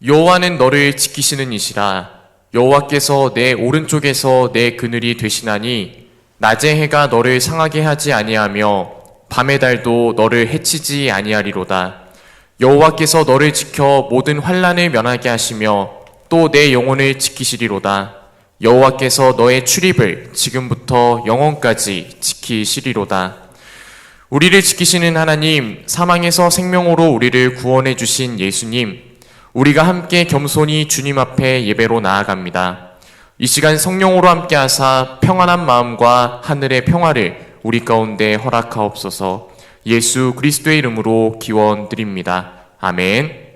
여호와는 너를 지키시는 이시라. 여호와께서 내 오른쪽에서 내 그늘이 되시나니 낮의 해가 너를 상하게 하지 아니하며 밤의 달도 너를 해치지 아니하리로다. 여호와께서 너를 지켜 모든 환난을 면하게 하시며 또 내 영혼을 지키시리로다. 여호와께서 너의 출입을 지금부터 영원까지 지키시리로다. 우리를 지키시는 하나님, 사망에서 생명으로 우리를 구원해 주신 예수님, 우리가 함께 겸손히 주님 앞에 예배로 나아갑니다. 이 시간 성령으로 함께 하사 평안한 마음과 하늘의 평화를 우리 가운데 허락하옵소서. 예수 그리스도의 이름으로 기원드립니다. 아멘.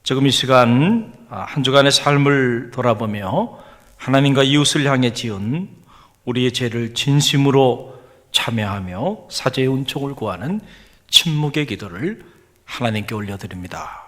지금 이 시간 한 주간의 삶을 돌아보며 하나님과 이웃을 향해 지은 우리의 죄를 진심으로 참여하며 사죄의 은총을 구하는 침묵의 기도를 하나님께 올려드립니다.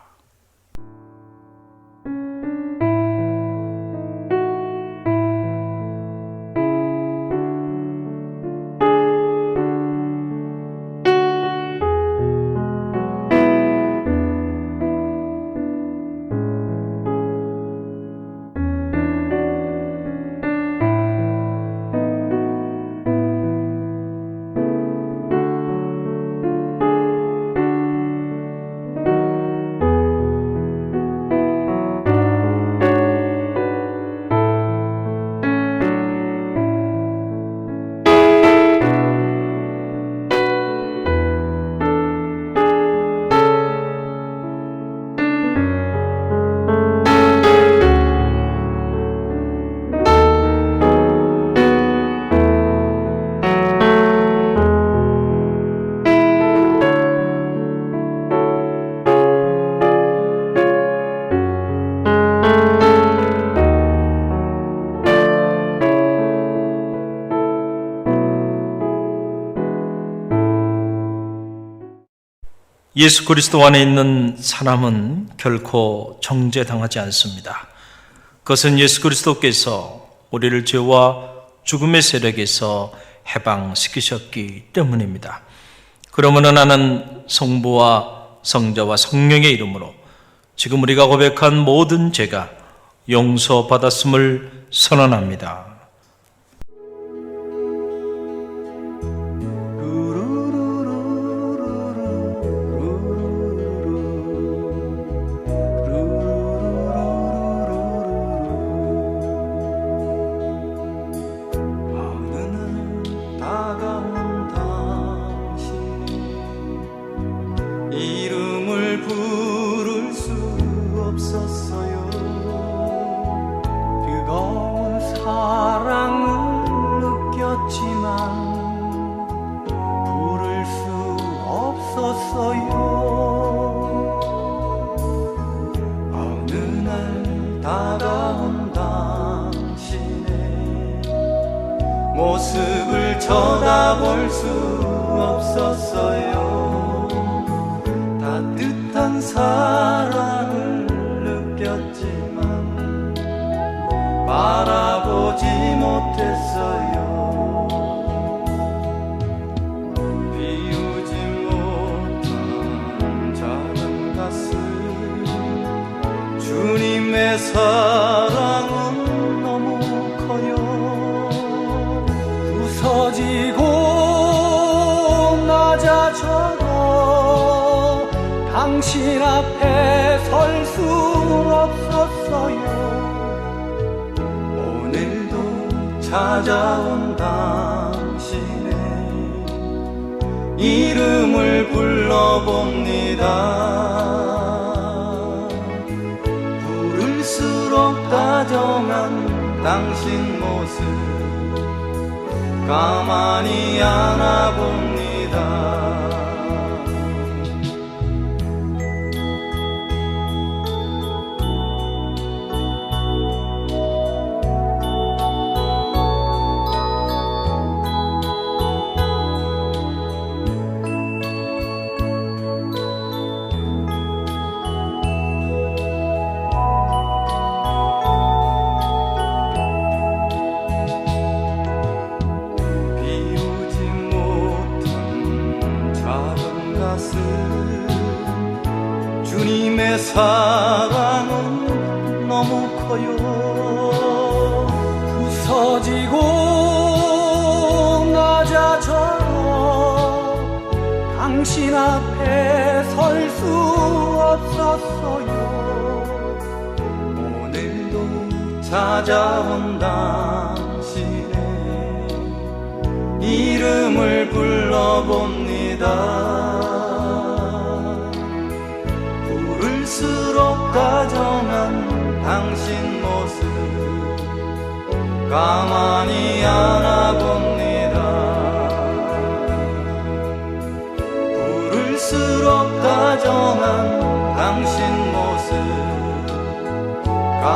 예수 그리스도 안에 있는 사람은 결코 정죄당하지 않습니다. 그것은 예수 그리스도께서 우리를 죄와 죽음의 세력에서 해방시키셨기 때문입니다. 그러므로 나는 성부와 성자와 성령의 이름으로 지금 우리가 고백한 모든 죄가 용서받았음을 선언합니다. 이름을 부를 수 없었어요. 뜨거운 사랑을 느꼈지만 부를 수 없었어요. 어느 날 다가온 당신의 모습을 쳐다볼 수 없었어요. 따뜻한 사랑을 느꼈지만 바라보지 못했어요. 비우지 못한 작은 가슴, 주님의 사랑은 너무 커요. 부서지고 낮아져도 당신 앞에 설 수 없었어요. 오늘도 찾아온 당신의 이름을 불러봅니다. 부를수록 다정한 당신 모습 가만히 안아봅니다. 주님의 사랑은 너무 커요. 부서지고 낮아져도 당신 앞에 설 수 없었어요. 오늘도 찾아온 당신의 이름을 불러봅니다. 부를수록 다정한 당신 모습 가만히 안아봅니다. 부를수록 다정한 당신 모습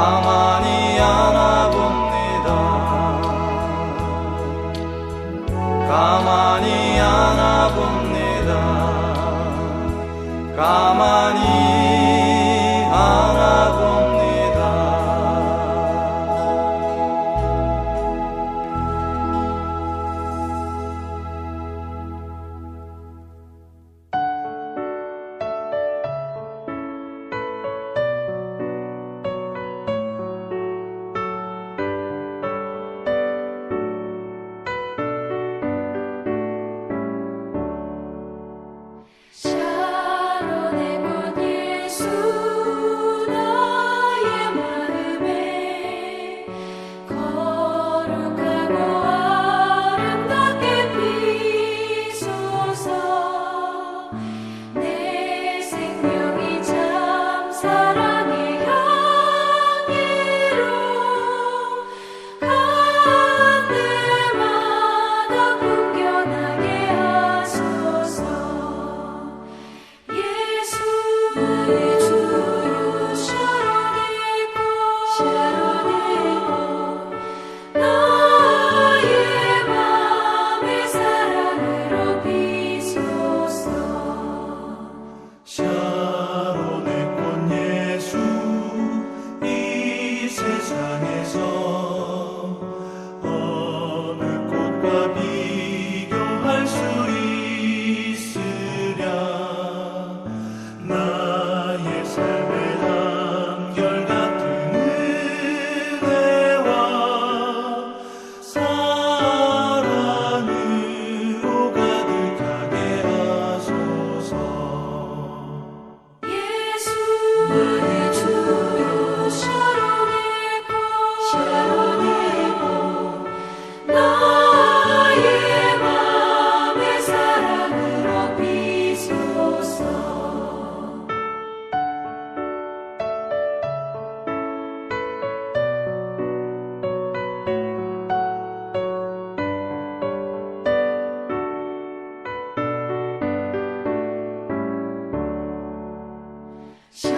가만히 안아봅니다. 가만히 안아봅니다. 가만히 안아봅니다. 샤론의 꽃 예수 나의 마음에 거룩하고 아름답게 피소서. 내 생명이 참 사랑의 향기로 간 데마다 풍겨나게 하소서. 예수의 주요 샤론의 꽃 나의 맘의 사랑으로 비소서. 샤론의 꽃 예수 이 세상에서 어느 꽃과 비교할 수 있으랴. 나의 삶의 한결같은 은혜와 사랑으로 가득하게 하소서. 예수의 주요 샤론의 꽃 나의 맘의 사랑으로 비소서.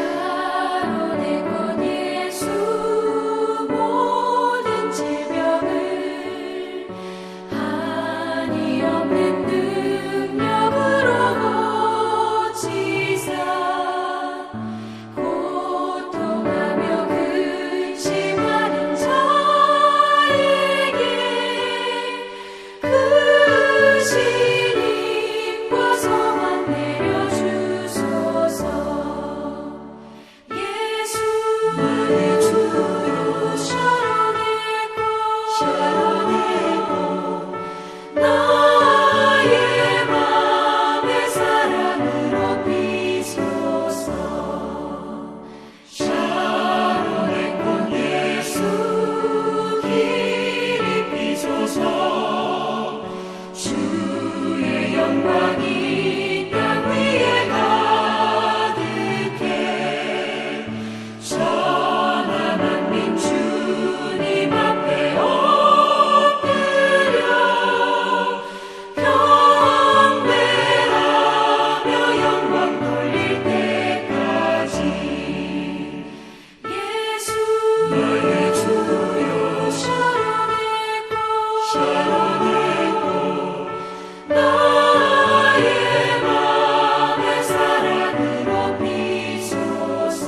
샤론의 꽃 예수 모든 질병을 한이 없는 능력으로 고치사. 고통하며 근심하는 자에게 그 신임과 소망 내려주소서. 예수의 주요 샤론의 꽃 나의 맘의 사랑으로 비소서. 샤론의 꽃 예수 길이 비소서. 주의 영광이 땅 위에 가득해. 천하 만민 주님 앞에 엎드려 경배하며 영광 돌릴 때까지. 예수의 주요 샤론의 꽃 나의 맘의 사랑으로 비소서.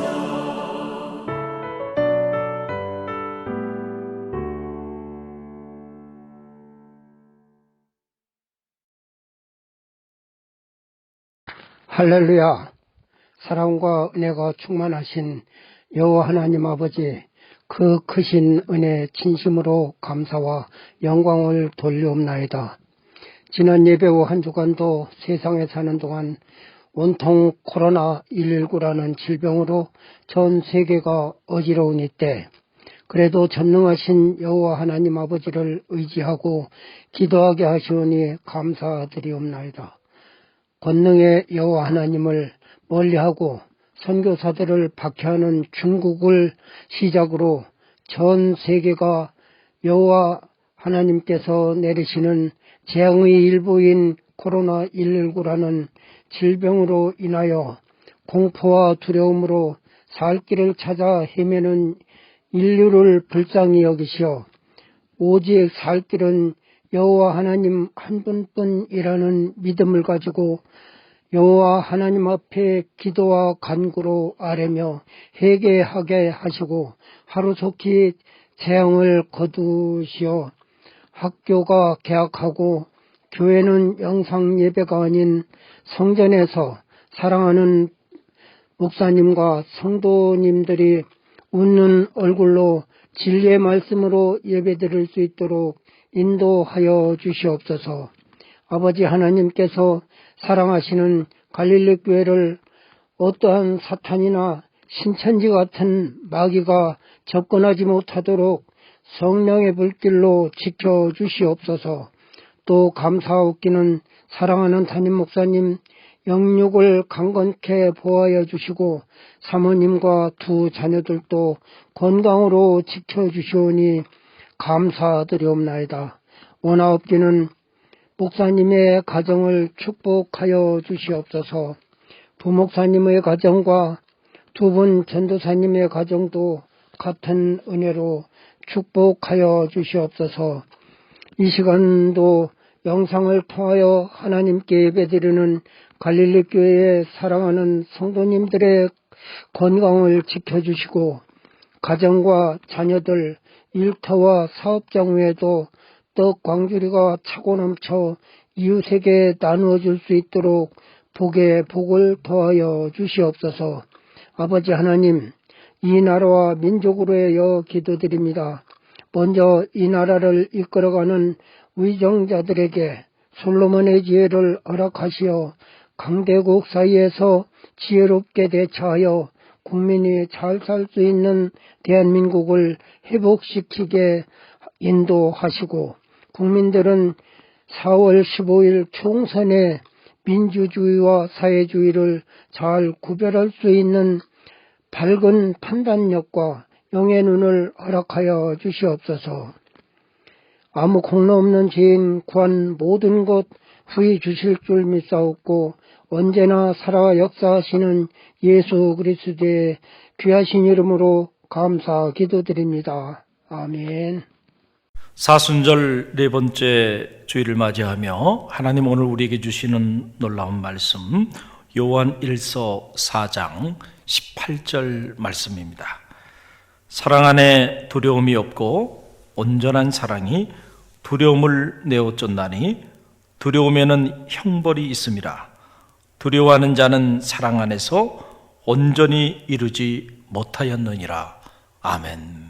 할렐루야. 사랑과 은혜가 충만하신 여호와 하나님 아버지, 그 크신 은혜 진심으로 감사와 영광을 돌리옵나이다. 지난 예배 후 한 주간도 세상에 사는 동안 온통 코로나19라는 질병으로 전 세계가 어지러운 이때 그래도 전능하신 여호와 하나님 아버지를 의지하고 기도하게 하시오니 감사드리옵나이다. 권능의 여호와 하나님을 멀리하고 선교사들을 박해하는 중국을 시작으로 전 세계가 여호와 하나님께서 내리시는 재앙의 일부인 코로나19라는 질병으로 인하여 공포와 두려움으로 살 길을 찾아 헤매는 인류를 불쌍히 여기시어 오직 살 길은 여호와 하나님 한 분뿐이라는 믿음을 가지고 여호와 하나님 앞에 기도와 간구로 아뢰며 회개하게 하시고 하루속히 재앙을 거두시어 학교가 개학하고 교회는 영상 예배가 아닌 성전에서 사랑하는 목사님과 성도님들이 웃는 얼굴로 진리의 말씀으로 예배드릴 수 있도록 인도하여 주시옵소서. 아버지 하나님께서 사랑하시는 갈릴리 교회를 어떠한 사탄이나 신천지 같은 마귀가 접근하지 못하도록 성령의 불길로 지켜주시옵소서. 또 감사하옵기는 사랑하는 담임 목사님 영육을 강건케 보호하여 주시고 사모님과 두 자녀들도 건강으로 지켜주시오니 감사드리옵나이다. 원하옵기는 목사님의 가정을 축복하여 주시옵소서. 부목사님의 가정과 두 분 전도사님의 가정도 같은 은혜로 축복하여 주시옵소서. 이 시간도 영상을 통하여 하나님께 예배드리는 갈릴리 교회의 사랑하는 성도님들의 건강을 지켜주시고 가정과 자녀들, 일터와 사업장 외에도 떡 광주리가 차고 넘쳐 이웃에게 나누어 줄 수 있도록 복에 복을 더하여 주시옵소서. 아버지 하나님, 이 나라와 민족으로 하여 기도드립니다. 먼저 이 나라를 이끌어가는 위정자들에게 솔로몬의 지혜를 허락하시어 강대국 사이에서 지혜롭게 대처하여 국민이 잘 살 수 있는 대한민국을 회복시키게 인도하시고 국민들은 4월 15일 총선에 민주주의와 사회주의를 잘 구별할 수 있는 밝은 판단력과 영의 눈을 허락하여 주시옵소서. 아무 공로 없는 죄인 구한 모든 것 후히 주실 줄 믿사옵고 언제나 살아 역사하시는 예수 그리스도의 귀하신 이름으로 감사 기도드립니다. 아멘. 사순절 네 번째 주일을 맞이하며 하나님 오늘 우리에게 주시는 놀라운 말씀 요한 1서 4장 18절 말씀입니다. 사랑 안에 두려움이 없고 온전한 사랑이 두려움을 내어쫓나니 두려움에는 형벌이 있음이라. 두려워하는 자는 사랑 안에서 온전히 이루지 못하였느니라. 아멘.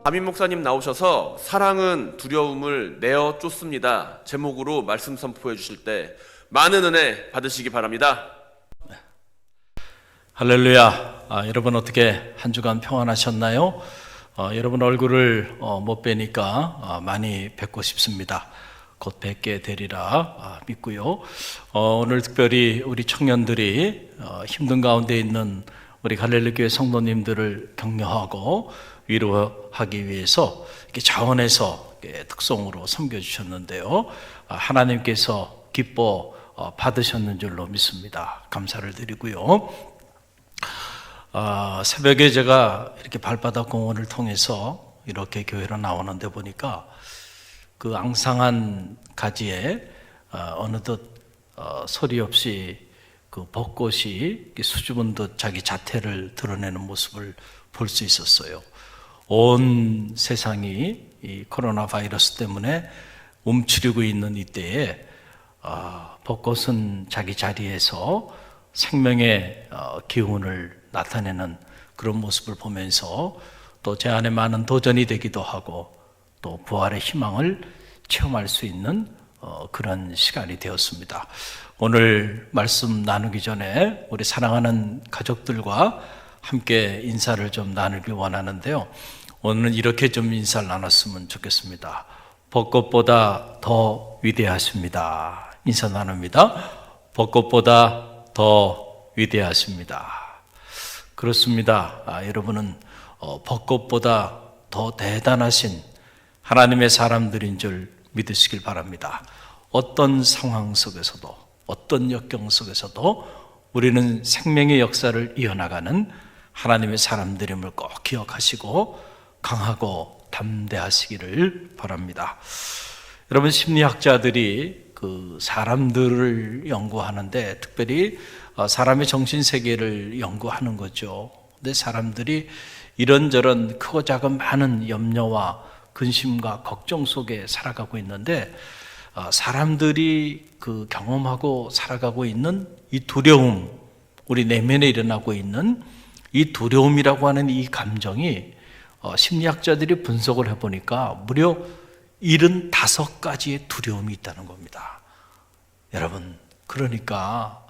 담임 목사님 나오셔서 사랑은 두려움을 내어 쫓습니다 제목으로 말씀 선포해 주실 때 많은 은혜 받으시기 바랍니다. 할렐루야. 여러분 어떻게 한 주간 평안하셨나요? 여러분 얼굴을 못 뵈니까 많이 뵙고 싶습니다. 곧 뵙게 되리라 믿고요. 오늘 특별히 우리 청년들이 힘든 가운데 있는 우리 갈릴리 교회 성도님들을 격려하고 위로하기 위해서 이렇게 자원해서 특송으로 섬겨주셨는데요. 하나님께서 기뻐 받으셨는 줄로 믿습니다. 감사를 드리고요. 새벽에 제가 이렇게 발바닥 공원을 통해서 이렇게 교회로 나오는데 보니까 그 앙상한 가지에 어느덧 소리 없이 그 벚꽃이 수줍은 듯 자기 자태를 드러내는 모습을 볼 수 있었어요. 온 세상이 이 코로나 바이러스 때문에 움츠리고 있는 이때에 벚꽃은 자기 자리에서 생명의 기운을 나타내는 그런 모습을 보면서 또 제 안에 많은 도전이 되기도 하고 또 부활의 희망을 체험할 수 있는 그런 시간이 되었습니다. 오늘 말씀 나누기 전에 우리 사랑하는 가족들과 함께 인사를 좀 나누기 원하는데요. 오늘은 이렇게 좀 인사를 나눴으면 좋겠습니다. 벚꽃보다 더 위대하십니다. 인사 나눕니다. 벚꽃보다 더 위대하십니다. 그렇습니다. 여러분은 벚꽃보다 더 대단하신 하나님의 사람들인 줄 믿으시길 바랍니다. 어떤 상황 속에서도 어떤 역경 속에서도 우리는 생명의 역사를 이어나가는 하나님의 사람들임을 꼭 기억하시고 강하고 담대하시기를 바랍니다. 여러분 심리학자들이 그 사람들을 연구하는데 특별히 사람의 정신세계를 연구하는 거죠. 근데 사람들이 이런저런 크고 작은 많은 염려와 근심과 걱정 속에 살아가고 있는데 사람들이 그 경험하고 살아가고 있는 이 두려움, 우리 내면에 일어나고 있는 이 두려움이라고 하는 이 감정이 심리학자들이 분석을 해보니까 무려 75가지의 두려움이 있다는 겁니다. 여러분, 그러니까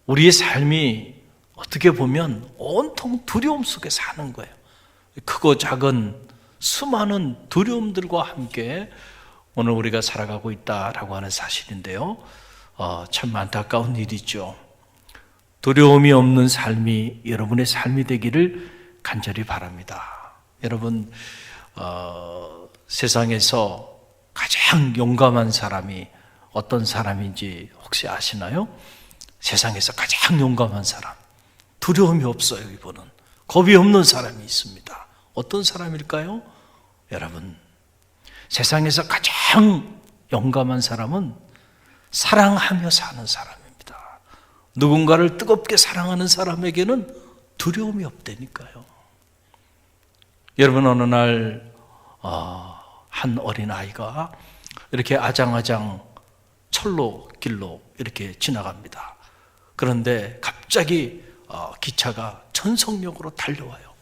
우리의 삶이 어떻게 보면 온통 두려움 속에 사는 거예요. 크고 작은 수많은 두려움들과 함께 오늘 우리가 살아가고 있다라고 하는 사실인데요. 참 안타까운 일이죠. 두려움이 없는 삶이 여러분의 삶이 되기를 간절히 바랍니다. 여러분, 세상에서 가장 용감한 사람이 어떤 사람인지 혹시 아시나요? 세상에서 가장 용감한 사람, 두려움이 없어요. 이분은 겁이 없는 사람이 있습니다. 어떤 사람일까요? 여러분, 세상에서 가장 용감한 사람은 사랑하며 사는 사람입니다. 누군가를 뜨겁게 사랑하는 사람에게는 두려움이 없다니까요. 여러분, 어느 날 한 어린아이가 이렇게 아장아장 철로 길로 이렇게 지나갑니다. 그런데 갑자기 기차가 전속력으로 달려와요.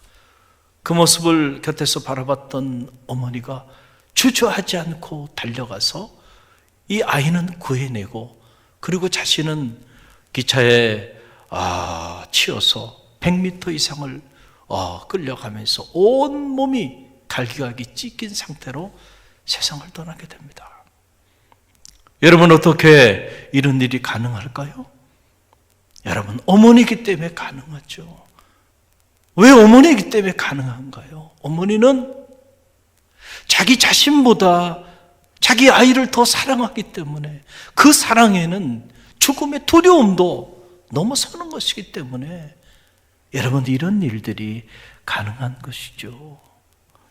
그 모습을 곁에서 바라봤던 어머니가 주저하지 않고 달려가서 이 아이는 구해내고 그리고 자신은 기차에 치여서 100m 이상을 끌려가면서 온 몸이 갈기갈기 찢긴 상태로 세상을 떠나게 됩니다. 여러분, 어떻게 이런 일이 가능할까요? 여러분, 어머니이기 때문에 가능하죠. 왜 어머니이기 때문에 가능한가요? 어머니는 자기 자신보다 자기 아이를 더 사랑하기 때문에 그 사랑에는 죽음의 두려움도 넘어서는 것이기 때문에 여러분, 이런 일들이 가능한 것이죠.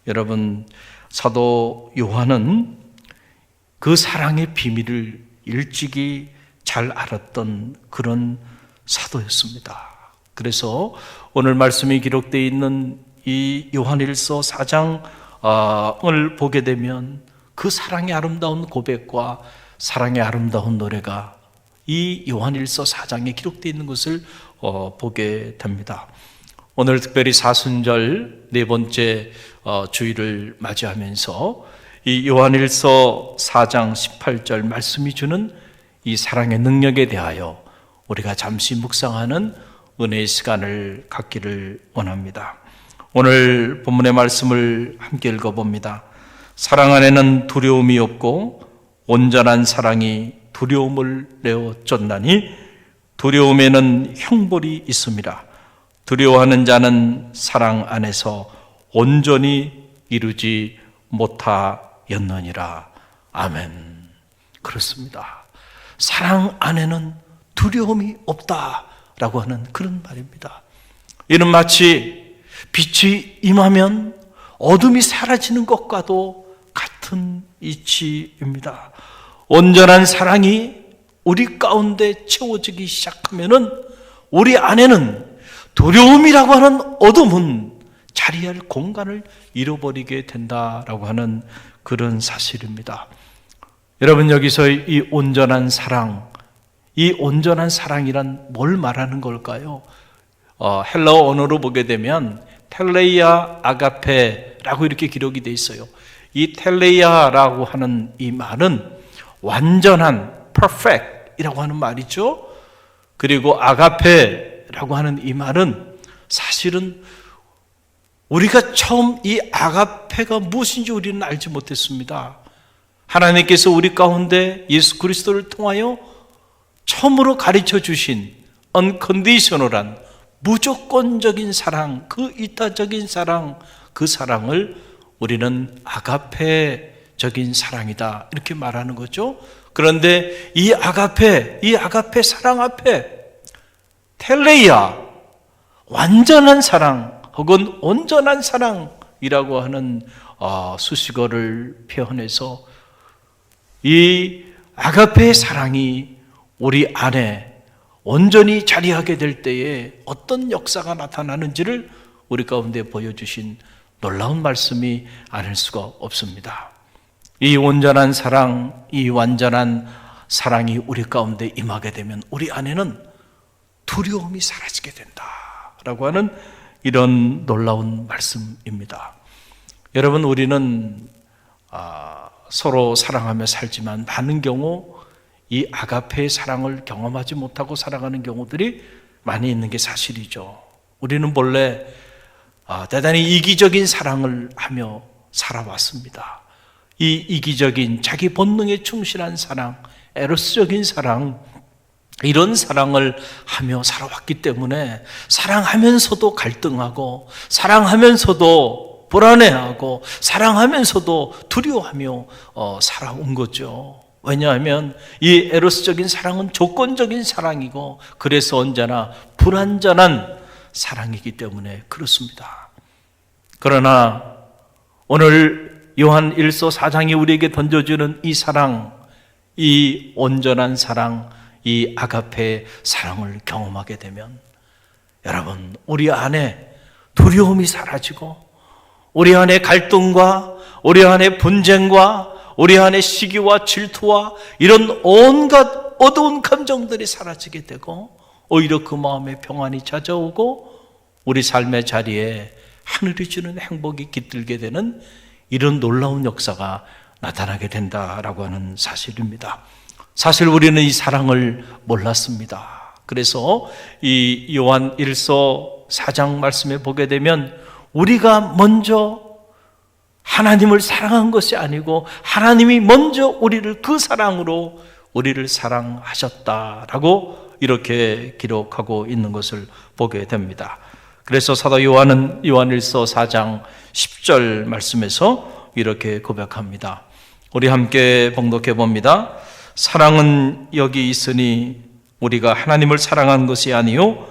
여러분, 사도 요한은 그 사랑의 비밀을 일찍이 잘 알았던 그런 사도였습니다. 그래서 오늘 말씀이 기록되어 있는 이 요한일서 4장을 보게 되면 그 사랑의 아름다운 고백과 사랑의 아름다운 노래가 이 요한일서 4장에 기록되어 있는 것을 보게 됩니다. 오늘 특별히 사순절 네 번째 주일을 맞이하면서 이 요한일서 4장 18절 말씀이 주는 이 사랑의 능력에 대하여 우리가 잠시 묵상하는 은혜의 시간을 갖기를 원합니다. 오늘 본문의 말씀을 함께 읽어봅니다. 사랑 안에는 두려움이 없고 온전한 사랑이 두려움을 내어 쫓나니 두려움에는 형벌이 있습니다. 두려워하는 자는 사랑 안에서 온전히 이루지 못하였느니라. 아멘. 그렇습니다. 사랑 안에는 두려움이 없다라고 하는 그런 말입니다. 이는 마치 빛이 임하면 어둠이 사라지는 것과도 같은 이치입니다. 온전한 사랑이 우리 가운데 채워지기 시작하면은 우리 안에는 두려움이라고 하는 어둠은 자리할 공간을 잃어버리게 된다라고 하는 그런 사실입니다. 여러분, 여기서 이 온전한 사랑, 이 온전한 사랑이란 뭘 말하는 걸까요? 헬라어 언어로 보게 되면 텔레이아 아가페라고 이렇게 기록이 되어 있어요. 이 텔레이아라고 하는 이 말은 완전한, perfect이라고 하는 말이죠. 그리고 아가페라고 하는 이 말은 사실은 우리가 처음 이 아가페가 무엇인지 우리는 알지 못했습니다. 하나님께서 우리 가운데 예수 그리스도를 통하여 처음으로 가르쳐 주신 unconditional한 무조건적인 사랑, 그 이타적인 사랑, 그 사랑을 우리는 아가페적인 사랑이다 이렇게 말하는 거죠. 그런데 이 아가페 사랑 앞에 텔레이아, 완전한 사랑 혹은 온전한 사랑이라고 하는 수식어를 표현해서 이 아가페의 사랑이 우리 안에 온전히 자리하게 될 때에 어떤 역사가 나타나는지를 우리 가운데 보여주신 놀라운 말씀이 아닐 수가 없습니다. 이 온전한 사랑, 이 완전한 사랑이 우리 가운데 임하게 되면 우리 안에는 두려움이 사라지게 된다라고 하는 이런 놀라운 말씀입니다. 여러분, 우리는 서로 사랑하며 살지만 많은 경우 이 아가페의 사랑을 경험하지 못하고 살아가는 경우들이 많이 있는 게 사실이죠. 우리는 본래 대단히 이기적인 사랑을 하며 살아왔습니다. 이 이기적인 자기 본능에 충실한 사랑, 에로스적인 사랑, 이런 사랑을 하며 살아왔기 때문에 사랑하면서도 갈등하고 사랑하면서도 불안해하고 사랑하면서도 두려워하며 살아온 거죠. 왜냐하면 이 에로스적인 사랑은 조건적인 사랑이고 그래서 언제나 불완전한 사랑이기 때문에 그렇습니다. 그러나 오늘 요한 1서 4장이 우리에게 던져주는 이 사랑, 이 온전한 사랑, 이 아가페의 사랑을 경험하게 되면 여러분, 우리 안에 두려움이 사라지고 우리 안에 갈등과 우리 안에 분쟁과 우리 안에 시기와 질투와 이런 온갖 어두운 감정들이 사라지게 되고 오히려 그 마음에 평안이 찾아오고 우리 삶의 자리에 하늘이 주는 행복이 깃들게 되는 이런 놀라운 역사가 나타나게 된다라고 하는 사실입니다. 사실 우리는 이 사랑을 몰랐습니다. 그래서 이 요한 1서 4장 말씀에 보게 되면 우리가 먼저 하나님을 사랑한 것이 아니고 하나님이 먼저 우리를 그 사랑으로 우리를 사랑하셨다라고 이렇게 기록하고 있는 것을 보게 됩니다. 그래서 사도 요한은 요한일서 4장 10절 말씀에서 이렇게 고백합니다. 우리 함께 봉독해 봅니다. 사랑은 여기 있으니 우리가 하나님을 사랑한 것이 아니요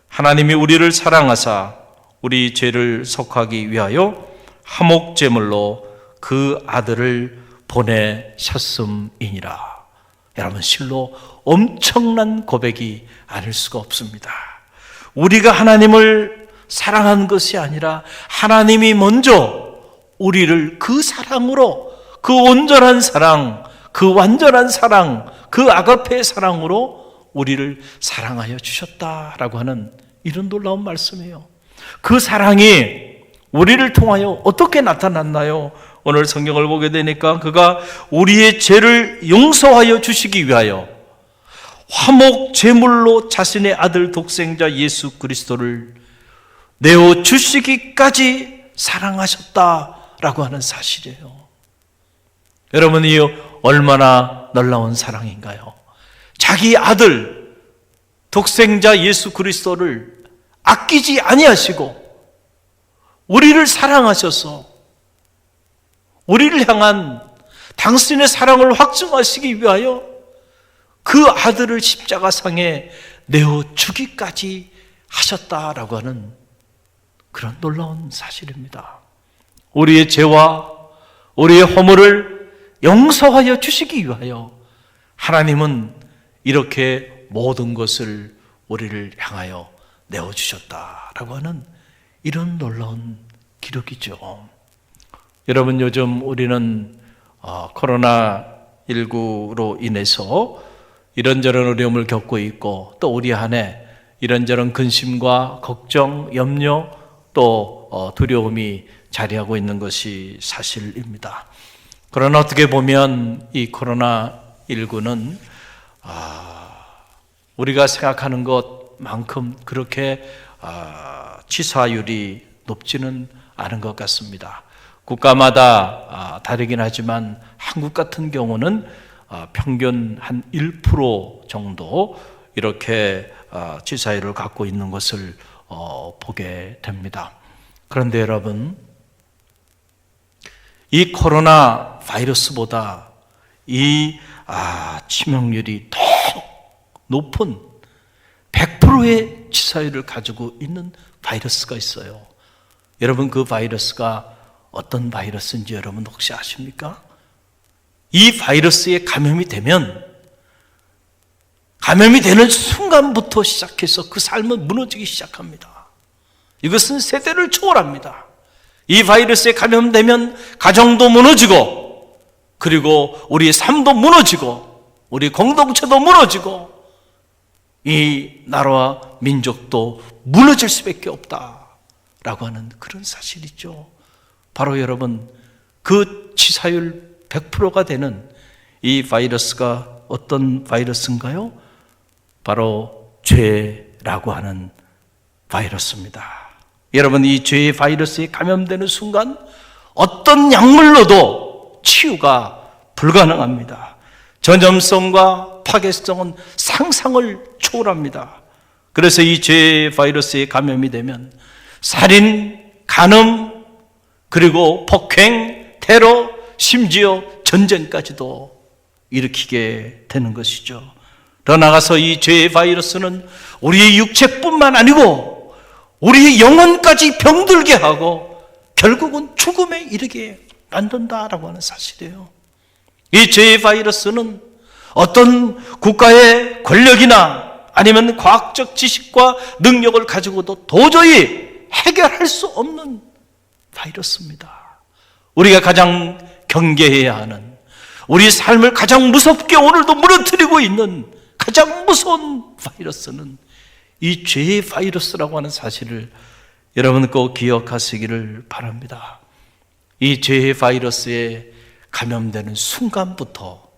하나님이 우리를 사랑하사 우리 죄를 속하기 위하여 화목제물로 그 아들을 보내셨음이니라. 여러분, 실로 엄청난 고백이 아닐 수가 없습니다. 우리가 하나님을 사랑한 것이 아니라 하나님이 먼저 우리를 그 사랑으로, 그 온전한 사랑, 그 완전한 사랑, 그 아가페의 사랑으로 우리를 사랑하여 주셨다라고 하는 이런 놀라운 말씀이에요. 그 사랑이 우리를 통하여 어떻게 나타났나요? 오늘 성경을 보게 되니까 그가 우리의 죄를 용서하여 주시기 위하여 화목 제물로 자신의 아들 독생자 예수 그리스도를 내어 주시기까지 사랑하셨다라고 하는 사실이에요. 여러분, 이 얼마나 놀라운 사랑인가요? 자기 아들 독생자 예수 그리스도를 아끼지 아니하시고 우리를 사랑하셔서 우리를 향한 당신의 사랑을 확증하시기 위하여 그 아들을 십자가상에 내어 주기까지 하셨다라고 하는 그런 놀라운 사실입니다. 우리의 죄와 우리의 허물을 용서하여 주시기 위하여 하나님은 이렇게 모든 것을 우리를 향하여 내어주셨다라고 하는 이런 놀라운 기록이죠. 여러분, 요즘 우리는 코로나19로 인해서 이런저런 어려움을 겪고 있고 또 우리 안에 이런저런 근심과 걱정, 염려 또 두려움이 자리하고 있는 것이 사실입니다. 그러나 어떻게 보면 이 코로나19는 우리가 생각하는 것만큼 그렇게 치사율이 높지는 않은 것 같습니다. 국가마다 다르긴 하지만 한국 같은 경우는 평균 한 1% 정도 이렇게 치사율을 갖고 있는 것을 보게 됩니다. 그런데 여러분, 이 코로나 바이러스보다 이 치명률이 더 높은 100%의 치사율을 가지고 있는 바이러스가 있어요. 여러분, 그 바이러스가 어떤 바이러스인지 여러분 혹시 아십니까? 이 바이러스에 감염이 되면 감염이 되는 순간부터 시작해서 그 삶은 무너지기 시작합니다. 이것은 세대를 초월합니다. 이 바이러스에 감염되면 가정도 무너지고 그리고 우리의 삶도 무너지고 우리 공동체도 무너지고 이 나라와 민족도 무너질 수밖에 없다라고 하는 그런 사실이죠. 바로 여러분, 그 치사율 100%가 되는 이 바이러스가 어떤 바이러스인가요? 바로 죄라고 하는 바이러스입니다. 여러분, 이 죄의 바이러스에 감염되는 순간 어떤 약물로도 치유가 불가능합니다. 전염성과 파괴성은 상상을 초월합니다. 그래서 이 죄의 바이러스에 감염이 되면 살인, 간음, 그리고 폭행, 테러, 심지어 전쟁까지도 일으키게 되는 것이죠. 더 나아가서 이 죄의 바이러스는 우리의 육체뿐만 아니고 우리의 영혼까지 병들게 하고 결국은 죽음에 이르게 만든다라고 하는 사실이에요. 이 죄의 바이러스는 어떤 국가의 권력이나 아니면 과학적 지식과 능력을 가지고도 도저히 해결할 수 없는 바이러스입니다. 우리가 가장 경계해야 하는, 우리 삶을 가장 무섭게 오늘도 무너뜨리고 있는 가장 무서운 바이러스는 이 죄의 바이러스라고 하는 사실을 여러분 꼭 기억하시기를 바랍니다. 이 죄의 바이러스에 감염되는 순간부터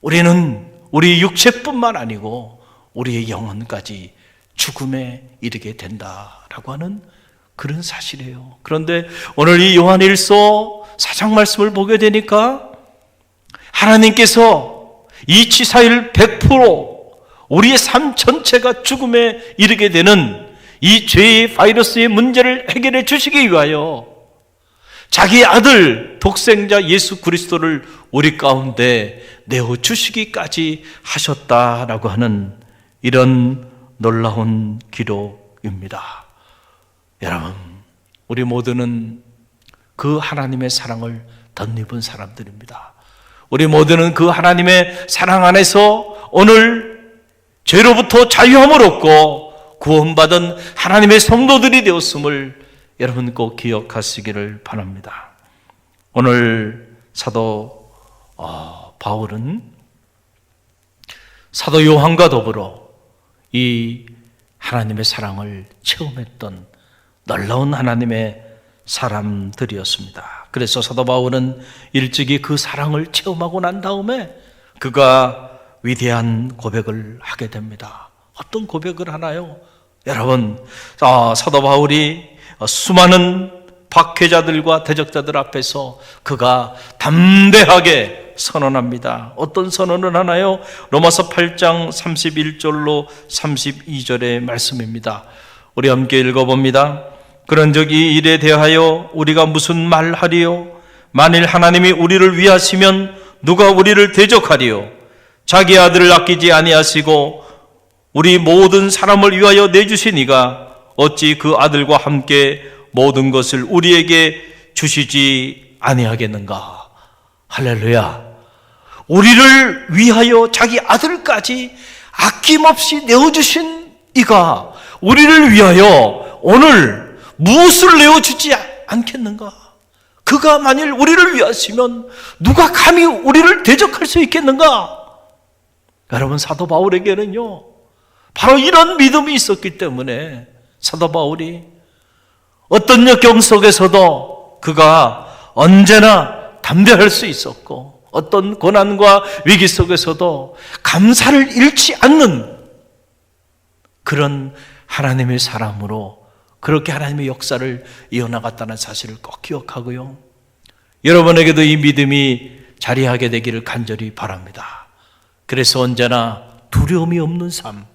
우리는 우리 육체뿐만 아니고 우리의 영혼까지 죽음에 이르게 된다라고 하는 그런 사실이에요. 그런데 오늘 이 요한일서 4장 말씀을 보게 되니까 하나님께서 이 치사율 100% 우리의 삶 전체가 죽음에 이르게 되는 이 죄의 바이러스의 문제를 해결해 주시기 위하여 자기 아들 독생자 예수 그리스도를 우리 가운데 내어주시기까지 하셨다라고 하는 이런 놀라운 기록입니다. 여러분, 우리 모두는 그 하나님의 사랑을 덧입은 사람들입니다. 우리 모두는 그 하나님의 사랑 안에서 오늘 죄로부터 자유함을 얻고 구원받은 하나님의 성도들이 되었음을 여러분 꼭 기억하시기를 바랍니다. 오늘 사도 바울은 사도 요한과 더불어 이 하나님의 사랑을 체험했던 놀라운 하나님의 사람들이었습니다. 그래서 사도 바울은 일찍이 그 사랑을 체험하고 난 다음에 그가 위대한 고백을 하게 됩니다. 어떤 고백을 하나요? 여러분, 사도 바울이 수많은 박해자들과 대적자들 앞에서 그가 담대하게 선언합니다. 어떤 선언을 하나요? 로마서 8장 31절로 32절의 말씀입니다. 우리 함께 읽어봅니다. 그런즉 이 일에 대하여 우리가 무슨 말하리요? 만일 하나님이 우리를 위하시면 누가 우리를 대적하리요? 자기 아들을 아끼지 아니하시고 우리 모든 사람을 위하여 내주신 이가 어찌 그 아들과 함께 모든 것을 우리에게 주시지 아니하겠는가? 할렐루야. 우리를 위하여 자기 아들까지 아낌없이 내어주신 이가 우리를 위하여 오늘 무엇을 내어주지 않겠는가? 그가 만일 우리를 위하시면 누가 감히 우리를 대적할 수 있겠는가? 여러분, 사도 바울에게는요, 바로 이런 믿음이 있었기 때문에 사도 바울이 어떤 역경 속에서도 그가 언제나 담대할 수 있었고, 어떤 고난과 위기 속에서도 감사를 잃지 않는 그런 하나님의 사람으로 그렇게 하나님의 역사를 이어나갔다는 사실을 꼭 기억하고요. 여러분에게도 이 믿음이 자리하게 되기를 간절히 바랍니다. 그래서 언제나 두려움이 없는 삶,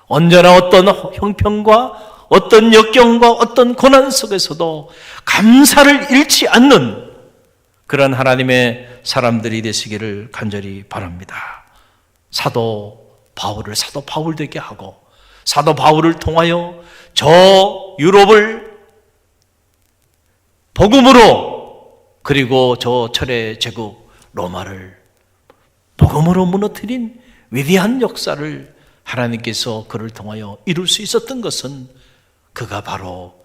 언제나 어떤 형편과 어떤 역경과 어떤 고난 속에서도 감사를 잃지 않는 그런 하나님의 사람들이 되시기를 간절히 바랍니다. 사도 바울을 사도 바울 되게 하고 사도 바울을 통하여 저 유럽을 복음으로, 그리고 저 철의 제국 로마를 복음으로 무너뜨린 위대한 역사를 하나님께서 그를 통하여 이룰 수 있었던 것은 그가 바로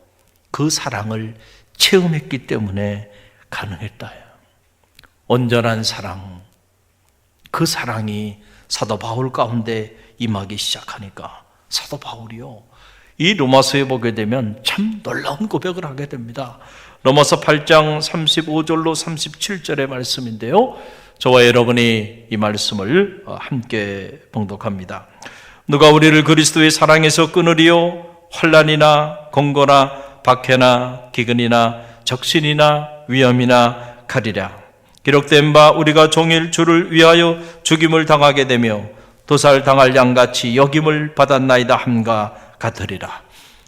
그 사랑을 체험했기 때문에 가능했다. 온전한 사랑, 그 사랑이 사도 바울 가운데 임하기 시작하니까 사도 바울이요, 이 로마서에 보게 되면 참 놀라운 고백을 하게 됩니다. 로마서 8장 35절로 37절의 말씀인데요, 저와 여러분이 이 말씀을 함께 봉독합니다. 누가 우리를 그리스도의 사랑에서 끊으리요? 환난이나 공고나 박해나 기근이나 적신이나 위험이나 가리라. 기록된 바 우리가 종일 주를 위하여 죽임을 당하게 되며 도살당할 양같이 여김을 받았나이다 함과 같으리라.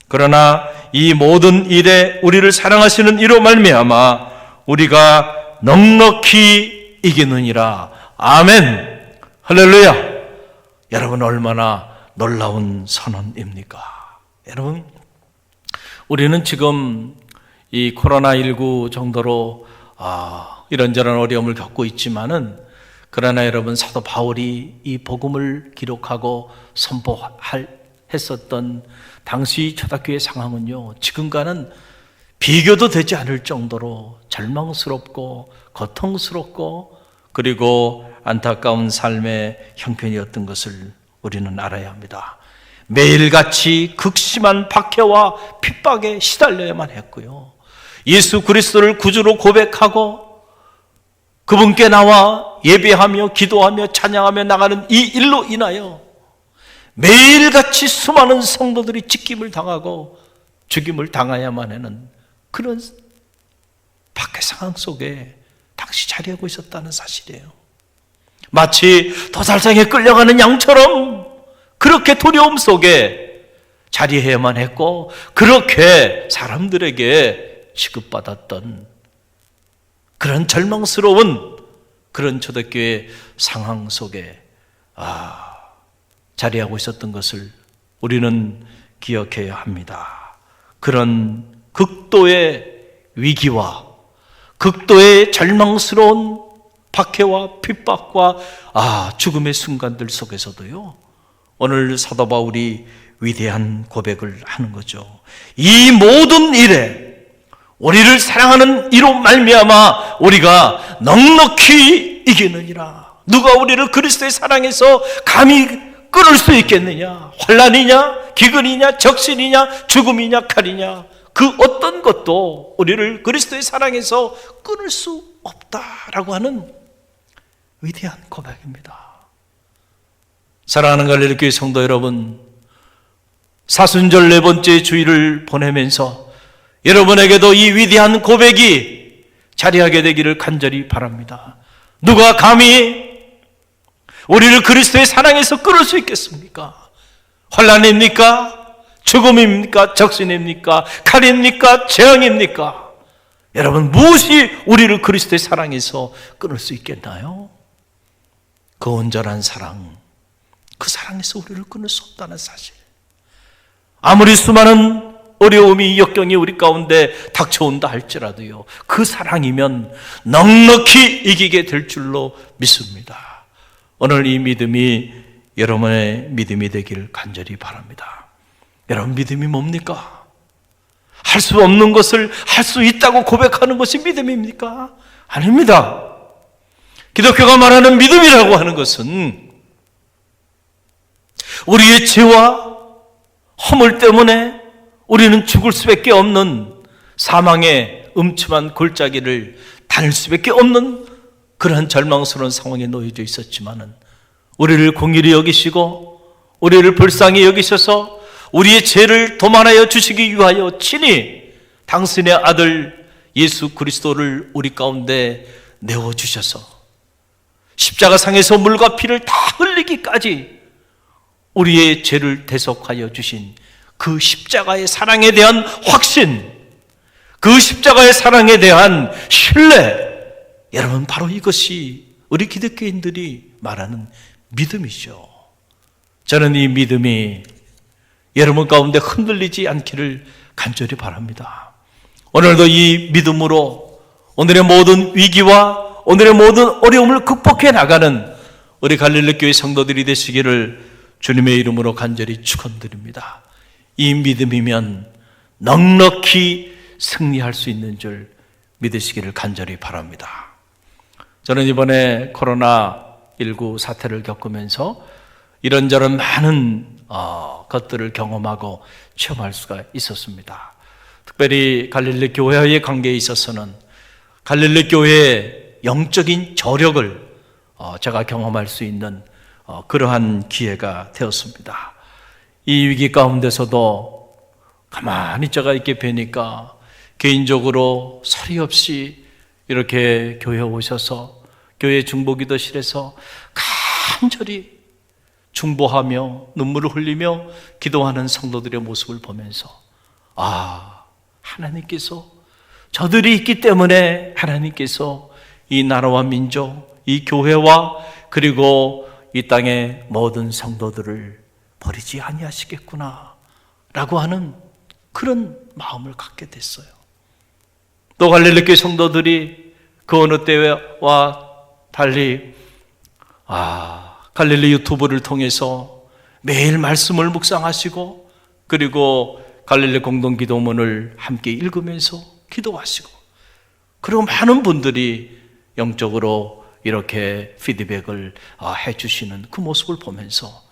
그러나 이 모든 일에 우리를 사랑하시는 이로 말미암아 우리가 넉넉히 이기느니라. 아멘. 할렐루야. 여러분, 얼마나 놀라운 선언입니까? 여러분, 우리는 지금 이 코로나19 정도로 이런저런 어려움을 겪고 있지만은, 그러나 여러분, 사도 바울이 이 복음을 기록하고 선포했었던 당시 초대교회 상황은요, 지금과는 비교도 되지 않을 정도로 절망스럽고 고통스럽고 그리고 안타까운 삶의 형편이었던 것을 우리는 알아야 합니다. 매일같이 극심한 박해와 핍박에 시달려야만 했고요, 예수 그리스도를 구주로 고백하고 그분께 나와 예배하며 기도하며 찬양하며 나가는 이 일로 인하여 매일같이 수많은 성도들이 찢김을 당하고 죽임을 당해야만 하는 그런 박해 상황 속에 당시 자리하고 있었다는 사실이에요. 마치 도살장에 끌려가는 양처럼 그렇게 두려움 속에 자리해야만 했고, 그렇게 사람들에게 취급받았던 그런 절망스러운 그런 초대교회 상황 속에 자리하고 있었던 것을 우리는 기억해야 합니다. 그런 극도의 위기와 극도의 절망스러운 박해와 핍박과 죽음의 순간들 속에서도요, 오늘 사도 바울이 위대한 고백을 하는 거죠. 이 모든 일에 우리를 사랑하는 이로 말미암아 우리가 넉넉히 이기느니라. 누가 우리를 그리스도의 사랑에서 감히 끊을 수 있겠느냐? 환난이냐, 기근이냐, 적신이냐, 죽음이냐, 칼이냐, 그 어떤 것도 우리를 그리스도의 사랑에서 끊을 수 없다라고 하는 위대한 고백입니다. 사랑하는 갈릴리교회 성도 여러분, 사순절 4번째 주일을 보내면서 여러분에게도 이 위대한 고백이 자리하게 되기를 간절히 바랍니다. 누가 감히 우리를 그리스도의 사랑에서 끊을 수 있겠습니까? 환난입니까? 죽음입니까? 적신입니까? 칼입니까? 재앙입니까? 여러분, 무엇이 우리를 그리스도의 사랑에서 끊을 수 있겠나요? 그 온전한 사랑, 그 사랑에서 우리를 끊을 수 없다는 사실. 아무리 수많은 어려움이 역경이 우리 가운데 닥쳐온다 할지라도요, 그 사랑이면 넉넉히 이기게 될 줄로 믿습니다. 오늘 이 믿음이 여러분의 믿음이 되길 간절히 바랍니다. 여러분, 믿음이 뭡니까? 할 수 없는 것을 할 수 있다고 고백하는 것이 믿음입니까? 아닙니다. 기독교가 말하는 믿음이라고 하는 것은 우리의 죄와 허물 때문에 우리는 죽을 수밖에 없는 사망의 음침한 골짜기를 다닐 수밖에 없는 그러한 절망스러운 상황에 놓여져 있었지만은 우리를 공의히 여기시고 우리를 불쌍히 여기셔서 우리의 죄를 도만하여 주시기 위하여 친히 당신의 아들 예수 그리스도를 우리 가운데 내어주셔서 십자가상에서 물과 피를 다 흘리기까지 우리의 죄를 대속하여 주신 그 십자가의 사랑에 대한 확신, 그 십자가의 사랑에 대한 신뢰, 여러분, 바로 이것이 우리 기독교인들이 말하는 믿음이죠. 저는 이 믿음이 여러분 가운데 흔들리지 않기를 간절히 바랍니다. 오늘도 이 믿음으로 오늘의 모든 위기와 오늘의 모든 어려움을 극복해 나가는 우리 갈릴리 교회 성도들이 되시기를 주님의 이름으로 간절히 축원드립니다. 이 믿음이면 넉넉히 승리할 수 있는 줄 믿으시기를 간절히 바랍니다. 저는 이번에 코로나19 사태를 겪으면서 이런저런 많은 것들을 경험하고 체험할 수가 있었습니다. 특별히 갈릴리 교회와의 관계에 있어서는 갈릴리 교회의 영적인 저력을 제가 경험할 수 있는 그러한 기회가 되었습니다. 이 위기 가운데서도 가만히 제가 이렇게 뵈니까 개인적으로 소리 없이 이렇게 교회에 오셔서 교회 중보기도실에서 간절히 중보하며 눈물을 흘리며 기도하는 성도들의 모습을 보면서 하나님께서 저들이 있기 때문에 하나님께서 이 나라와 민족, 이 교회와 그리고 이 땅의 모든 성도들을 버리지 아니하시겠구나 라고 하는 그런 마음을 갖게 됐어요. 또 갈릴리 교회 성도들이 그 어느 때와 달리 갈릴리 유튜브를 통해서 매일 말씀을 묵상하시고 그리고 갈릴리 공동기도문을 함께 읽으면서 기도하시고 그리고 많은 분들이 영적으로 이렇게 피드백을 해주시는 그 모습을 보면서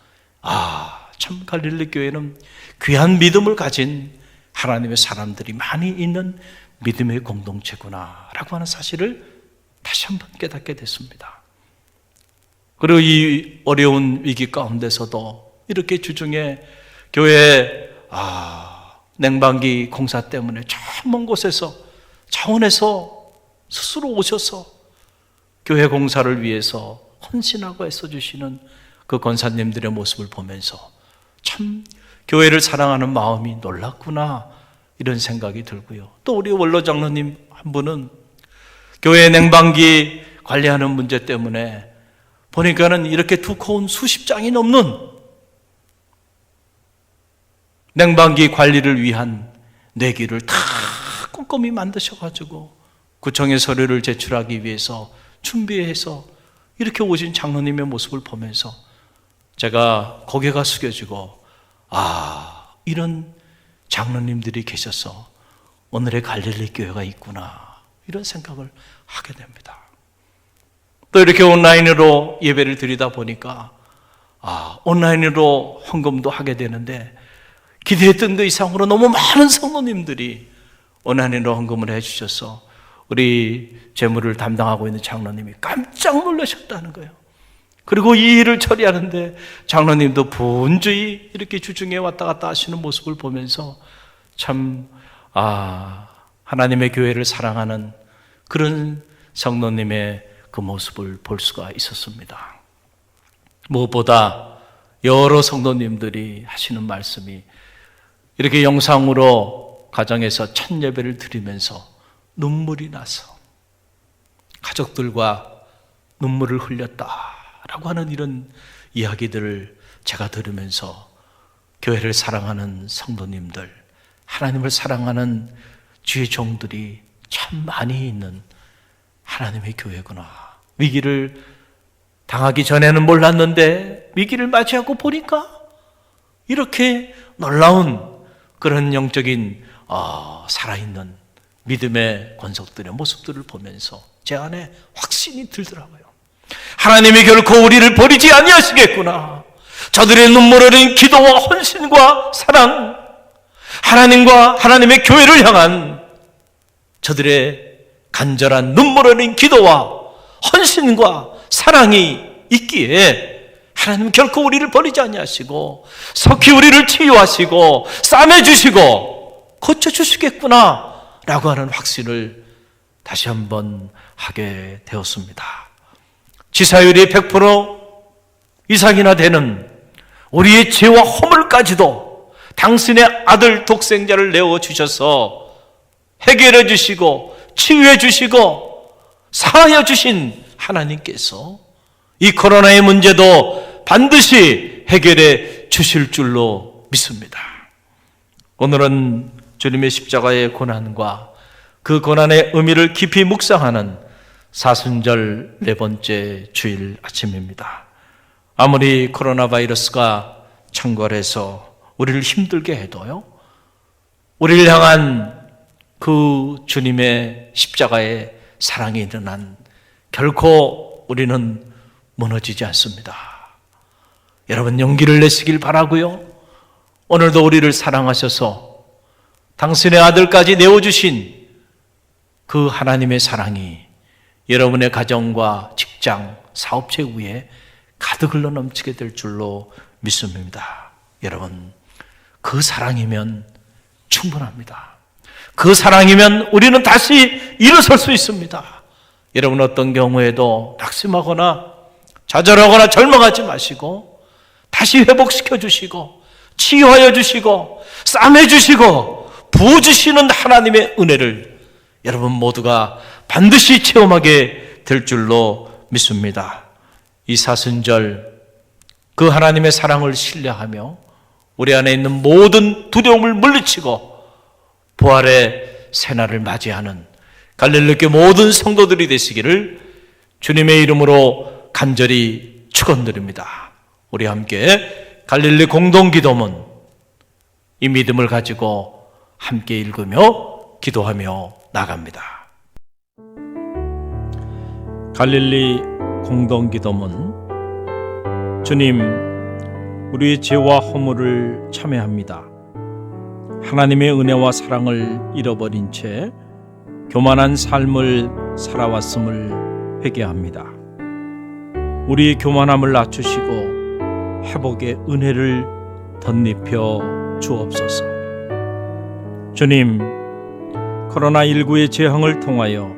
참 갈릴리 교회는 귀한 믿음을 가진 하나님의 사람들이 많이 있는 믿음의 공동체구나 라고 하는 사실을 다시 한번 깨닫게 됐습니다. 그리고 이 어려운 위기 가운데서도 이렇게 주중에 교회 냉방기 공사 때문에 저 먼 곳에서 차원에서 스스로 오셔서 교회 공사를 위해서 헌신하고 애써주시는 그 권사님들의 모습을 보면서 참 교회를 사랑하는 마음이 놀랍구나 이런 생각이 들고요. 또 우리 원로 장로님 한 분은 교회 냉방기 관리하는 문제 때문에 보니까는 이렇게 두꺼운 수십 장이 넘는 냉방기 관리를 위한 내기를 다 꼼꼼히 만드셔가지고 구청에 서류를 제출하기 위해서 준비해서 이렇게 오신 장로님의 모습을 보면서 제가 고개가 숙여지고 이런 장로님들이 계셔서 오늘의 갈릴리 교회가 있구나 이런 생각을 하게 됩니다. 또 이렇게 온라인으로 예배를 드리다 보니까 온라인으로 헌금도 하게 되는데 기대했던 것 이상으로 너무 많은 성도님들이 원한으로 헌금을 해주셔서 우리 재물을 담당하고 있는 장로님이 깜짝 놀라셨다는 거예요. 그리고 이 일을 처리하는데 장로님도 분주히 이렇게 주중에 왔다 갔다 하시는 모습을 보면서 참 하나님의 교회를 사랑하는 그런 성도님의 그 모습을 볼 수가 있었습니다. 무엇보다 여러 성도님들이 하시는 말씀이 이렇게 영상으로 가정에서 첫 예배를 드리면서 눈물이 나서 가족들과 눈물을 흘렸다라고 하는 이런 이야기들을 제가 들으면서 교회를 사랑하는 성도님들, 하나님을 사랑하는 주의 종들이 참 많이 있는 하나님의 교회구나. 위기를 당하기 전에는 몰랐는데 위기를 맞이하고 보니까 이렇게 놀라운 그런 영적인 살아있는 믿음의 권속들의 모습들을 보면서 제 안에 확신이 들더라고요. 하나님이 결코 우리를 버리지 아니하시겠구나. 저들의 눈물 어린 기도와 헌신과 사랑, 하나님과 하나님의 교회를 향한 저들의 간절한 눈물 어린 기도와 헌신과 사랑이 있기에 하나님은 결코 우리를 버리지 아니하시고 속히 우리를 치유하시고 싸매주시고 고쳐주시겠구나 라고 하는 확신을 다시 한번 하게 되었습니다. 지사율이 100% 이상이나 되는 우리의 죄와 허물까지도 당신의 아들 독생자를 내어주셔서 해결해 주시고 치유해 주시고 사하여 주신 하나님께서 이 코로나의 문제도 반드시 해결해 주실 줄로 믿습니다. 오늘은 주님의 십자가의 고난과 그 고난의 의미를 깊이 묵상하는 사순절 4번째 주일 아침입니다. 아무리 코로나 바이러스가 창궐해서 우리를 힘들게 해도요, 우리를 향한 그 주님의 십자가의 사랑이 있는 한 결코 우리는 무너지지 않습니다. 여러분 용기를 내시길 바라고요. 오늘도 우리를 사랑하셔서 당신의 아들까지 내어주신 그 하나님의 사랑이 여러분의 가정과 직장, 사업체 위에 가득 흘러 넘치게 될 줄로 믿습니다. 여러분, 그 사랑이면 충분합니다. 그 사랑이면 우리는 다시 일어설 수 있습니다. 여러분 어떤 경우에도 낙심하거나 좌절하거나 절망하지 마시고 다시 회복시켜 주시고 치유하여 주시고 싸매 주시고 부어주시는 하나님의 은혜를 여러분 모두가 반드시 체험하게 될 줄로 믿습니다. 이 사순절 그 하나님의 사랑을 신뢰하며 우리 안에 있는 모든 두려움을 물리치고 부활의 새날을 맞이하는 갈릴리교회 모든 성도들이 되시기를 주님의 이름으로 간절히 축원드립니다. 우리 함께 갈릴리 공동기도문 이 믿음을 가지고 함께 읽으며 기도하며 나갑니다. 갈릴리 공동기도문. 주님, 우리의 죄와 허물을 참회합니다. 하나님의 은혜와 사랑을 잃어버린 채 교만한 삶을 살아왔음을 회개합니다. 우리의 교만함을 낮추시고 회복의 은혜를 덧입혀 주옵소서. 주님, 코로나19의 재앙을 통하여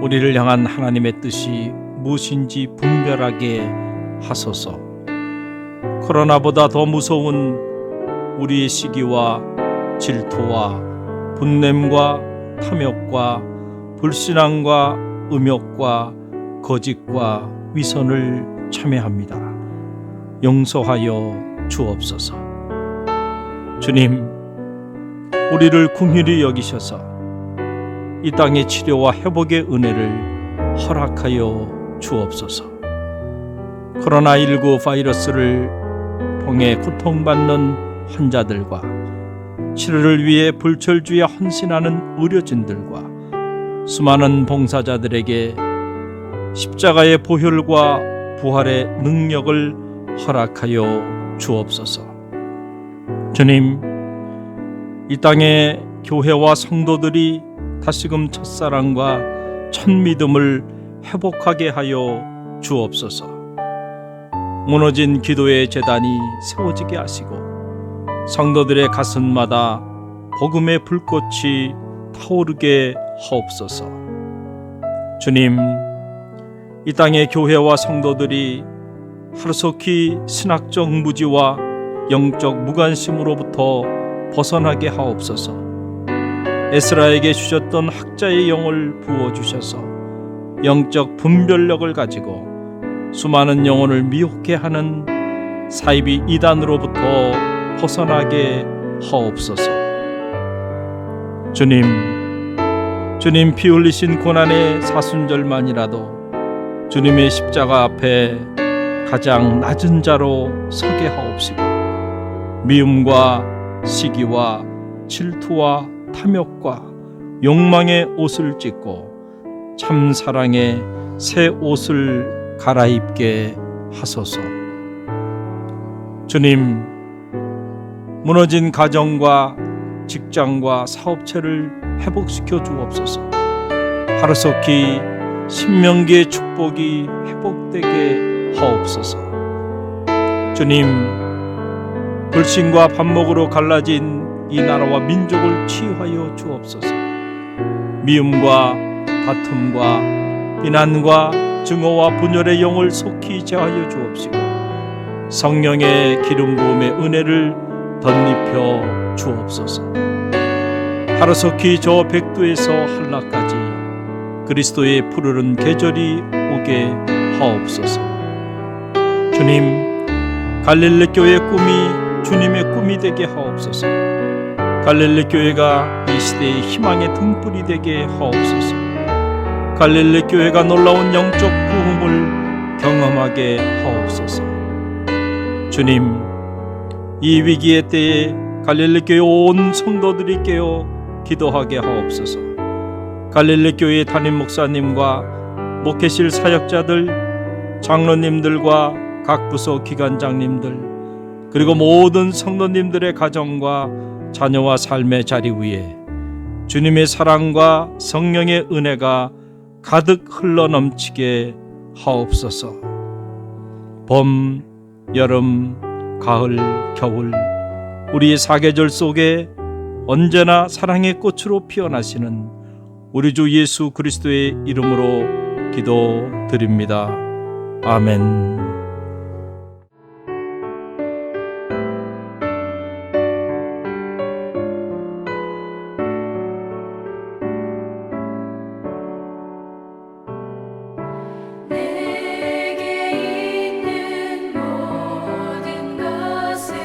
우리를 향한 하나님의 뜻이 무엇인지 분별하게 하소서. 코로나보다 더 무서운 우리의 시기와 질투와 분냄과 탐욕과 불신앙과 음욕과 거짓과 위선을 참회합니다. 용서하여 주옵소서. 주님, 우리를 긍휼히 여기셔서 이 땅의 치료와 회복의 은혜를 허락하여 주옵소서. 코로나19 바이러스를 통해 고통받는 환자들과 치료를 위해 불철주야 헌신하는 의료진들과 수많은 봉사자들에게 십자가의 보혈과 부활의 능력을 허락하여 주옵소서. 주님, 이 땅에 교회와 성도들이 다시금 첫사랑과 첫 믿음을 회복하게 하여 주옵소서. 무너진 기도의 제단이 세워지게 하시고 성도들의 가슴마다 복음의 불꽃이 타오르게 하옵소서. 주님, 이 땅의 교회와 성도들이 하루속히 신학적 무지와 영적 무관심으로부터 벗어나게 하옵소서. 에스라에게 주셨던 학자의 영을 부어주셔서 영적 분별력을 가지고 수많은 영혼을 미혹해 하는 사이비 이단으로부터 벗어나게 하옵소서. 주님 피 흘리신 고난의 사순절만이라도 주님의 십자가 앞에 가장 낮은 자로 서게 하옵시고 미움과 시기와 질투와 탐욕과 욕망의 옷을 찢고 참 사랑의 새 옷을 갈아입게 하소서. 주님, 무너진 가정과 직장과 사업체를 회복시켜 주옵소서. 하루속히 신명기의 축복이 회복되게 하옵소서. 주님, 불신과 반목으로 갈라진 이 나라와 민족을 치유하여 주옵소서. 미움과 다툼과 비난과 증오와 분열의 영을 속히 제하여 주옵시고 성령의 기름 부음의 은혜를 덧입혀 주옵소서. 하루속히 저 백두에서 한라까지 그리스도의 푸르른 계절이 오게 하옵소서. 주님, 갈릴리 교회의 꿈이 주님의 꿈이 되게 하옵소서. 갈릴리 교회가 이 시대의 희망의 등불이 되게 하옵소서. 갈릴리 교회가 놀라운 영적 부흥을 경험하게 하옵소서. 주님, 이 위기의 때에 갈릴리 교회 온 성도들이 깨어 기도하게 하옵소서. 갈릴리 교회 담임 목사님과 목회실 사역자들, 장로님들과 각 부서 기관장님들, 그리고 모든 성도님들의 가정과 자녀와 삶의 자리 위에 주님의 사랑과 성령의 은혜가 가득 흘러넘치게 하옵소서. 봄, 여름, 가을, 겨울 우리의 사계절 속에 언제나 사랑의 꽃으로 피어나시는 우리 주 예수 그리스도의 이름으로 기도드립니다. 아멘. 내게 있는 모든 것을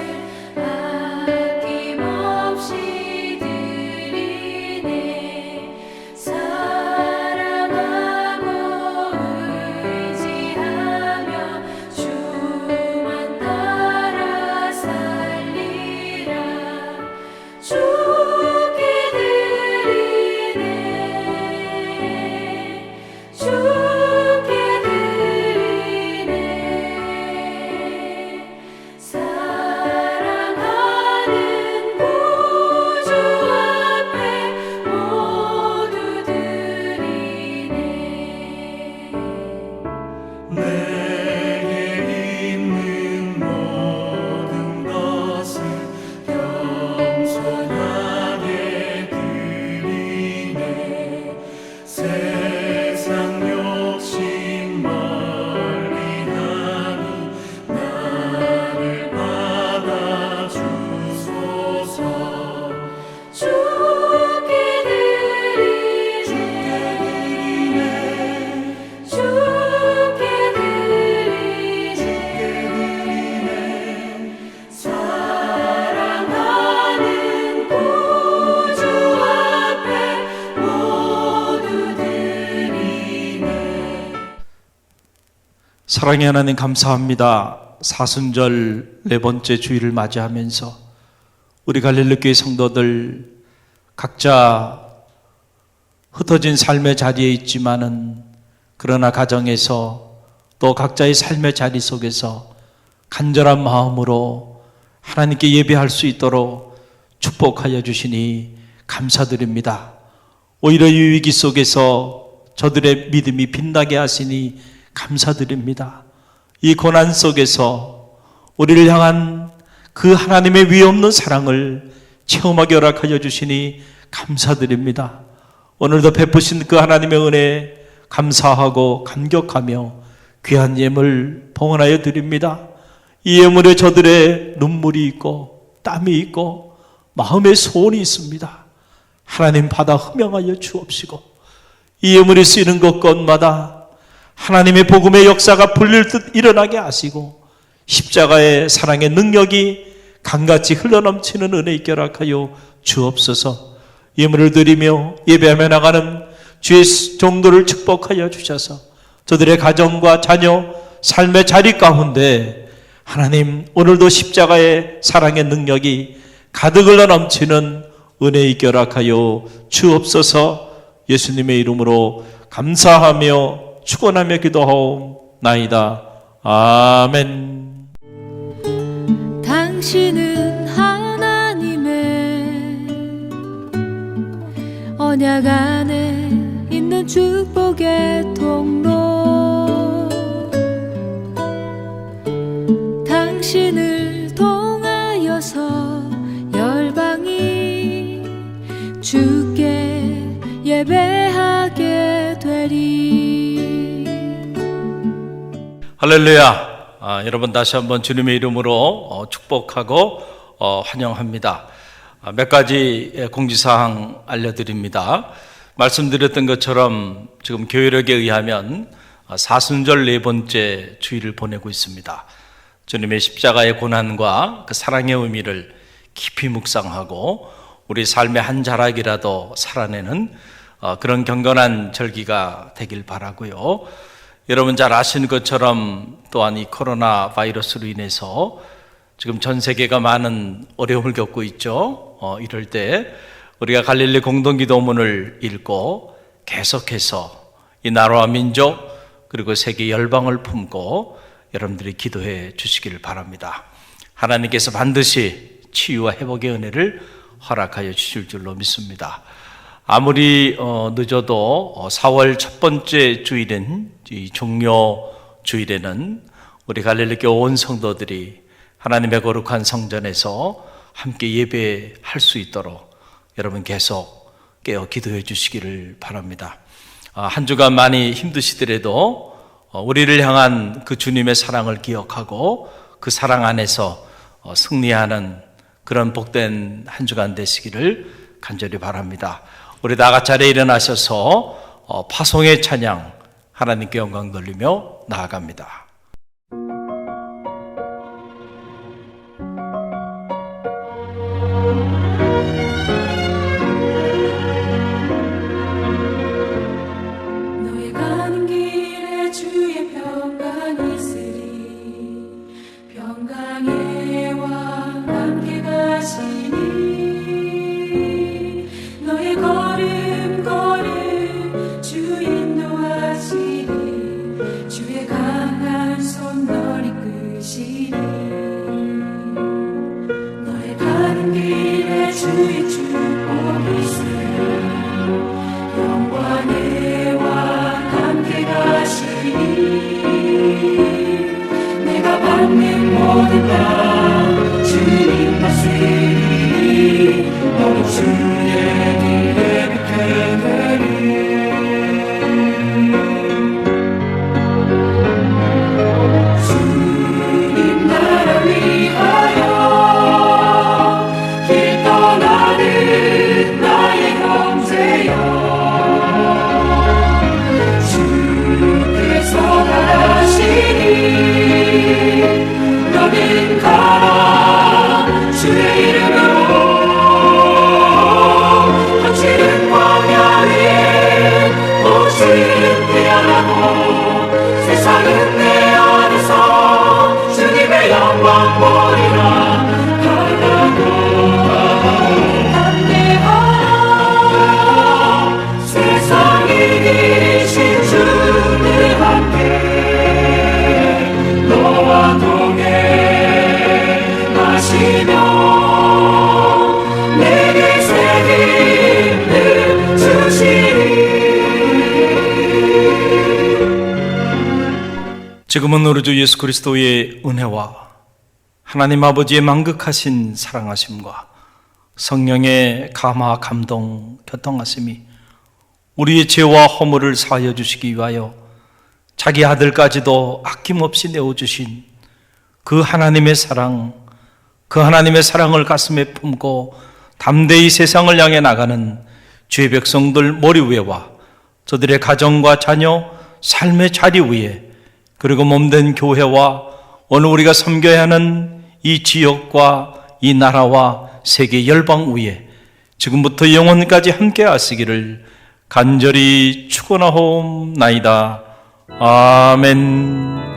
아낌없이 드리네. 사랑하고 의지하며 주만 따라 살리라. 주께 드리네. 주께 드리네. 사랑하는 구주 앞에 모두 드리네. 내게 있는 모든 것을 겸손하게 드리네. 세상 욕심 멀리하니 나를 받아주소서. 주께 드리네. 주께 드리네. 사랑하는 구주 앞에 모두 드리네. 사랑의 하나님 감사합니다. 사순절 네 번째 주일을 맞이하면서 우리 갈릴리 교회 성도들 각자 흩어진 삶의 자리에 있지만은 그러나 가정에서 또 각자의 삶의 자리 속에서 간절한 마음으로 하나님께 예배할 수 있도록 축복하여 주시니 감사드립니다. 오히려 이 위기 속에서 저들의 믿음이 빛나게 하시니 감사드립니다. 이 고난 속에서 우리를 향한 그 하나님의 위없는 사랑을 체험하게 허락하여 주시니 감사드립니다. 오늘도 베푸신 그 하나님의 은혜에 감사하고 감격하며 귀한 예물 봉헌하여 드립니다. 이 예물에 저들의 눈물이 있고 땀이 있고 마음의 소원이 있습니다. 하나님 받아 흠명하여 주옵시고 이 예물이 쓰이는 곳곳마다 하나님의 복음의 역사가 불릴 듯 일어나게 하시고 십자가의 사랑의 능력이 강같이 흘러넘치는 은혜 있게 허락하여 주옵소서. 예물을 드리며 예배하며 나가는 주의 종도를 축복하여 주셔서 저들의 가정과 자녀, 삶의 자리 가운데 하나님 오늘도 십자가의 사랑의 능력이 가득 흘러넘치는 은혜 있게 허락하여 주옵소서. 예수님의 이름으로 감사하며 축원하며 기도하옵나이다. 아멘. 당신은 하나님의 언약 안에 있는 축복의 통로, 당신을 통하여서 열방이 주께 예배하게 되리. 할렐루야. 여러분 다시 한번 주님의 이름으로 축복하고 환영합니다. 몇 가지 공지사항 알려드립니다. 말씀드렸던 것처럼 지금 교회력에 의하면 사순절 4번째 주일을 보내고 있습니다. 주님의 십자가의 고난과 그 사랑의 의미를 깊이 묵상하고 우리 삶의 한 자락이라도 살아내는 그런 경건한 절기가 되길 바라고요. 여러분 잘 아시는 것처럼 또한 이 코로나 바이러스로 인해서 지금 전 세계가 많은 어려움을 겪고 있죠. 이럴 때 우리가 갈릴리 공동기도문을 읽고 계속해서 이 나라와 민족 그리고 세계 열방을 품고 여러분들이 기도해 주시기를 바랍니다. 하나님께서 반드시 치유와 회복의 은혜를 허락하여 주실 줄로 믿습니다. 아무리 늦어도 4월 첫 번째 주일인 이 종료 주일에는 우리 갈릴리교회 온 성도들이 하나님의 거룩한 성전에서 함께 예배할 수 있도록 여러분 계속 깨어 기도해 주시기를 바랍니다. 한 주간 많이 힘드시더라도 우리를 향한 그 주님의 사랑을 기억하고 그 사랑 안에서 승리하는 그런 복된 한 주간 되시기를 간절히 바랍니다. 우리 다 같이 자리에 일어나셔서 파송의 찬양 하나님께 영광 돌리며 나아갑니다. 너의 가는 길에 주의 평강이 있으리. 평강의 왕 함께 가시니 너의 걸음 걸음 주 인도하시니 주의 강한 손 널 이끄시니 너의 가는 길에 주의 축복이 있으리. 영광의 왕 함께 가시니 내가 받는 모든 것 주님 다스리니 너는 주의 길에 빛게 되리. 주님 나라 위하여 길 떠나는 나의 형제여 주께서 가시니 너는 가라 주의 이름으로. 거칠은 광야 위에 오신 피하라고 세상은 내 안에서 주님의 영광 보리라. 담대하라 세상이 이기신 주님 함께 너와 동행하시며 내게 새긴 지금은 우리 주 예수 그리스도의 은혜와 하나님 아버지의 만극하신 사랑하심과 성령의 감화, 감동, 교통하심이 우리의 죄와 허물을 사하여 주시기 위하여 자기 아들까지도 아낌없이 내어주신 그 하나님의 사랑, 그 하나님의 사랑을 가슴에 품고 담대히 세상을 향해 나가는 주의 백성들 머리 위에와 저들의 가정과 자녀, 삶의 자리 위에, 그리고 몸된 교회와 오늘 우리가 섬겨야 하는 이 지역과 이 나라와 세계 열방 위에 지금부터 영원까지 함께 하시기를 간절히 축원하옵나이다. 아멘.